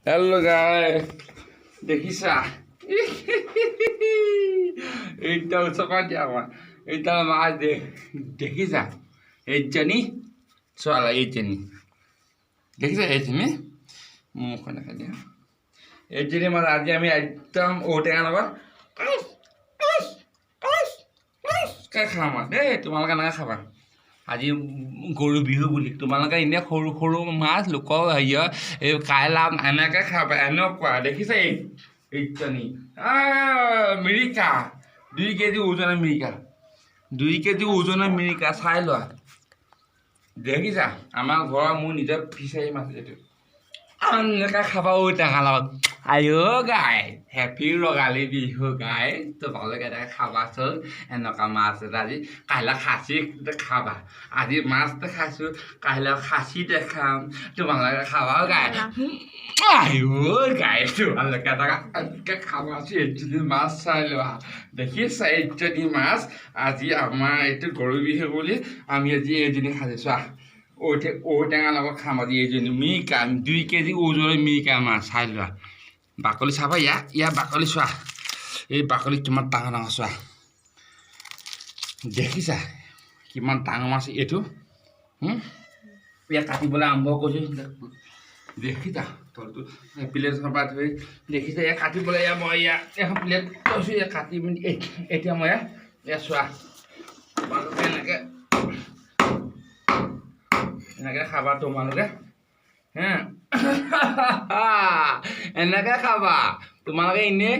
hello guy দেখিছা এইটা চকা দিয়া আমাৰ এইটা মাছ দেখিছা এইজনী চোৱালা এইজনী দেখিছা এইজনী মুখখন দেখা দিয়া এইজনী মাছ আজি আমি একদম ঔটেঙা লগত খাম আৰু দেই তোমালোকে এনেকৈ খাবা আজি গৰু বিহু বুলি তোমালোকে এনেই সৰু সৰু মাছ লোকৰ হেৰিয়ৰ এই কাইলা এনেকৈ খাবা এনেকুৱা দেখিছে এইজনী মিৰিকা 2 কেজি ওজনৰ মিৰিকা 2 কেজি ওজনৰ মিৰিকা চাই লোৱা দেখিছা আমাৰ ঘৰৰ মোৰ নিজৰ ফিচাৰী মাছ এইটো এনেকৈ খাবা ঔটেঙা লগত আইঅ গাই হেপী ৰঙালী বিহু গাই তোমালোকে এনেকৈ খাবাচোন এনেকুৱা মাছ এটা আজি কাইলৈ খাচী খাবা আজি মাছ দেখাইছোঁ কাইলৈ খাচী দেখাম তোমালোকে খাবা গাই আইঅ গাই তোমালোকে এনেকৈ খাবাচোন এইজনী মাছ চাই লোৱা দেখিছা এইজনী মাছ আজি আমাৰ এইটো গৰু বিহু বুলি আমি আজি এইজনী সাজিছোঁ ঔটেঙা লগত খাম আজি এইজনী মিৰিকা 2 কেজি ওজনৰ মিৰিকা মাছ চাই লোৱা বাকলি চাবা ইয়াৰ বাকলি চোৱা এই বাকলি কিমান ডাঙৰ ডাঙৰ চোৱা দেখিছা কিমান ডাঙৰ মাছ এইটো ইয়াত কাটিবলৈ আৰম্ভ কৰিছোঁ দেখিছা তলটো প্লেট পৰা ধৰি দেখিছা ইয়াত কাটিবলৈ মই এখন প্লেট কৈছোঁ ইয়াত কাটি মেলি এতিয়া মই ইয়াত চোৱা তোমালোকে এনেকৈ খাবা তোমালোকে হে এনেকৈ খাবা তোমালোকে এনেই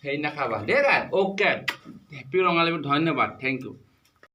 হেৰি নাখাবা দেই গাই অ'কে হেপী ৰঙালী বিহু ধন্যবাদ থেংক ইউ